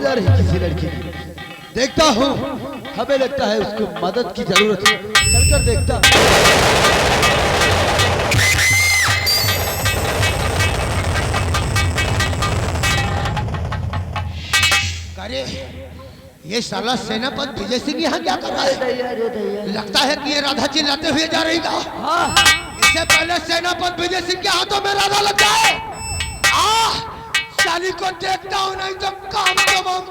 आवाज आ रही किसी लड़की की। देखता हूँ, हमें लगता है उसको मदद की जरूरत है। चलकर देखता। अरे ये साला सेनापति विजय सिंह यहाँ क्या कर रहा है? लगता है कि ये राधा चिल्लाते हुए जा रही था। इससे पहले सेनापति विजय सिंह के हाथों में राधा लग जाए। साली को देखता हूँ, नहीं तो काम तमाम।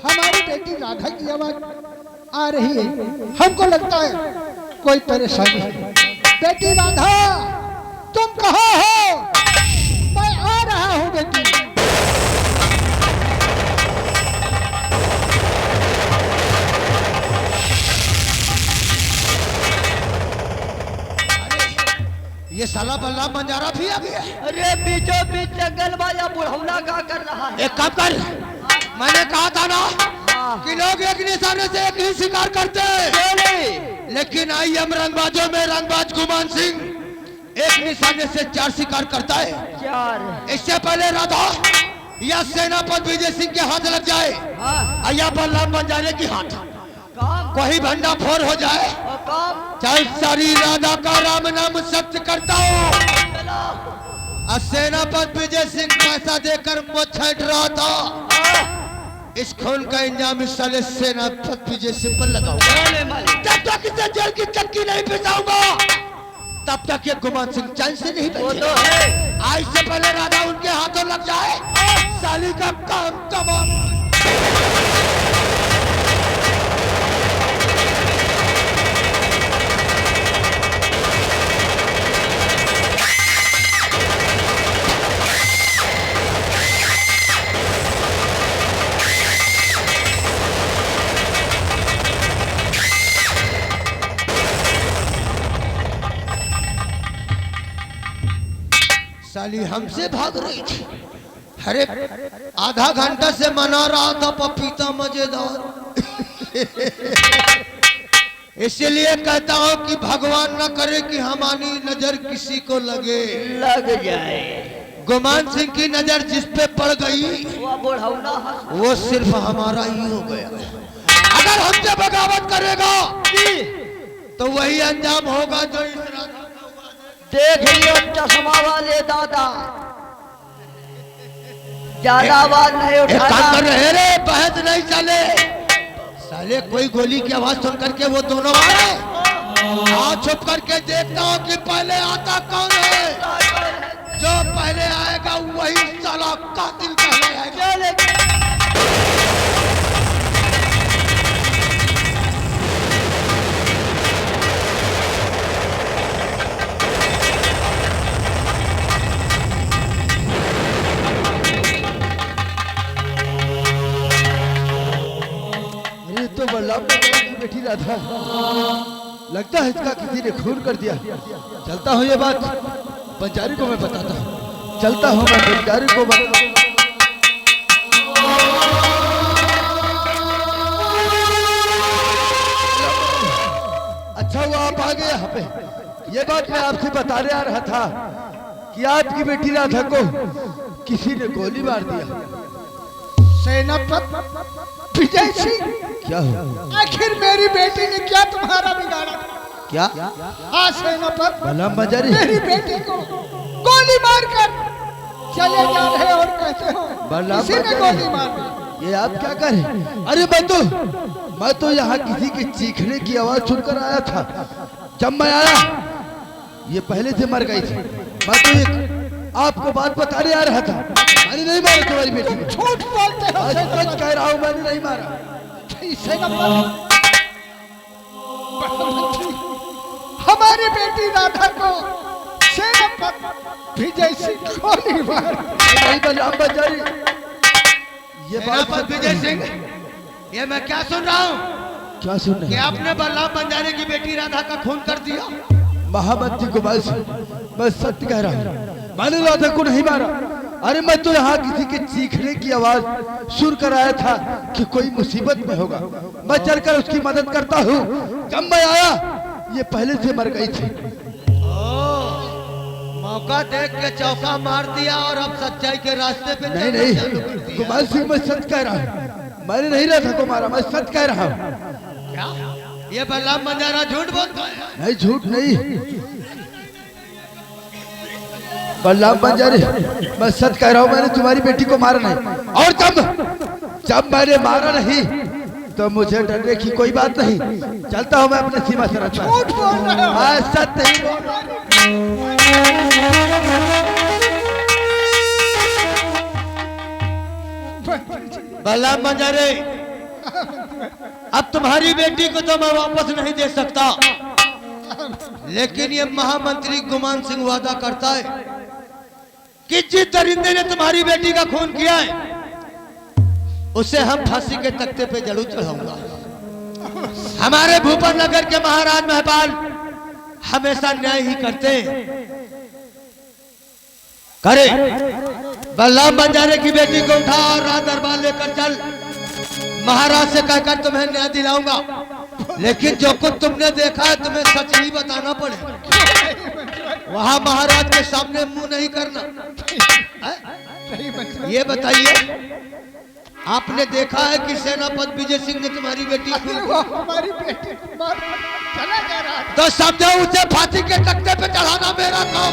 हमारी बेटी राधा की आवाज आ रही है। हमको लगता है कोई परेशानी है। बेटी राधा, तुम कहाँ हो? मैं आ रहा हूँ बेटी। ये साला बलराम बंजारा भी आ गया। अरे बीचों बीच जंगल वाला बुढ़ौला क्या कर रहा है? एक काम कर, मैंने कहा था ना कि लोग एक निशाने से एक ही शिकार करते हैं, लेकिन आईएम रंगबाजों में रंगबाज गुमान सिंह एक निशाने से 4 शिकार करता है। 4। इससे पहले राधा या सेनापति विजय सिंह के हाथ लग जाए या बलराम बंजारे की हाथ, कोई भंडा फोड़ हो जाए। चल सारी राधा का राम नाम सत्य करता हूँ। सेनापति विजय सिंह पैसा देकर मुझ छट रहा था। इस खून का इंजाम इस साले सेनापति विजय सिंह पर लगाऊंगा। जब तक इसे जेल की चक्की नहीं पिसाऊंगा, तब तक ये गुमान सिंह चैन से नहीं बैठेगा। आज से पहले राधा उनके हाथों लग जाए, साली का काम तमाम। साली हमसे भाग रही थी। अरे आधा घंटा से मना रहा था पपीता मजेदार। इसलिए कहता हूँ कि भगवान न करे कि हमारी नजर किसी को लग जाए। गुमान सिंह की नजर जिस पे पड़ गई वो सिर्फ हमारा ही हो गया। अगर हमसे बगावत करेगा तो वही अंजाम होगा जो इस राधा। देख लियो चश्मा वाले दादा, ज्यादा आवाज नहीं उठाना। रे बहस नहीं चले। साले कोई गोली की आवाज सुन करके वो दोनों आए। छुप करके देखता हूँ कि पहले आता कौन है। जो पहले आएगा वही साला कातिल पहले आएगा। तो बलराम की बेटी राधा, लगता है इसका किसी ने खून कर दिया। चलता हूँ, ये बात बंजारी को मैं बताता हूँ। चलता हूँ मैं बंजारी को अच्छा हुआ आप आ गए यहाँ पे। ये बात मैं आपसे बताने आ रहा था कि आपकी बेटी राधा को किसी ने गोली मार दिया। सेनापति विजय सिंह, क्या हो? आखिर मेरी बेटी ने क्या तुम्हारा बिगाड़ा? क्या? हाँ सेनापति, बलराम बंजारी मेरी बेटी को गोली मारकर चले जा रहे और कहते हो किसी ने गोली मार दी। ये आप क्या करें? अरे मैं तो यहाँ किसी के चीखने की आवाज सुनकर आया था। जब मैं आया ये पहले से मर गई थी। मैं तो एक आपको बात बताने आ रहा था। मैंने नहीं मारा तुम्हारी बेटी को। झूठ बोलते हो। सच कह रहा हूँ, मैंने नहीं मारा। हमारी बेटी राधा को सेनापति विजय सिंह गोली मार। नहीं बलराम बंजारी, ये बात विजय सिंह, ये मैं क्या सुन रहा हूँ? क्या सुन रहे कि आपने बलराम बंजारे की बेटी राधा का खून कर दिया? महामंत्री को मैं सत्य कह रहा हूँ। मैंने राधा को नहीं मारा। अरे मैं तो यहाँ किसी के चीखने की आवाज सुन कर आया था कि कोई मुसीबत में होगा। मैं चलकर उसकी मदद करता हूँ। जब मैं आया ये पहले से मर गई थी। मौका देख के चौका मार दिया और अब सच्चाई के रास्ते पे नहीं चलना चालू कर नहीं दिया। कुमार सिंह, मैं सच कह रहा हूँ। मैंने नहीं राधा को मारा, मैं सच कह रहा हूँ। क्या ये बलराम बंजारा झूठ बोलता है? नहीं झूठ नहीं बलराम बंजारे, मैं सच कह रहा हूँ। मैंने तुम्हारी बेटी को मारा नहीं। और जब मैंने मारा नहीं तो मुझे डरने की कोई बात नहीं। चलता हूँ मैं अपने सीमा से रखता। झूठ बोल रहे हो। हाँ, सच नहीं बोल रहा। बलराम बंजारे, अब तुम्हारी बेटी को तो मैं वापस नहीं दे सकता, लेकिन ये महामंत्री गुमान सिंह वादा करता है कि जिस दरिंदे ने तुम्हारी बेटी का खून किया है उसे हम फांसी के तख्ते पे जरूर चढ़ाऊंगा। हमारे भूपर नगर के महाराज महपाल हमेशा न्याय ही करते हैं। करे बलराम बंजारे की बेटी को उठा और राज दरबार लेकर चल। महाराज से कहकर तुम्हें न्याय दिलाऊंगा, लेकिन जो कुछ तुमने देखा है तुम्हें सच ही बताना पड़ेगा। वहां महाराज के सामने मुंह नहीं करना। ये बताइए, आपने देखा है कि सेनापति विजय सिंह ने तुम्हारी बेटी वो हमारी बेटी को मार चला जा रहा था। तो समझो उसे फांसी के तख्ते पे चढ़ाना मेरा काम।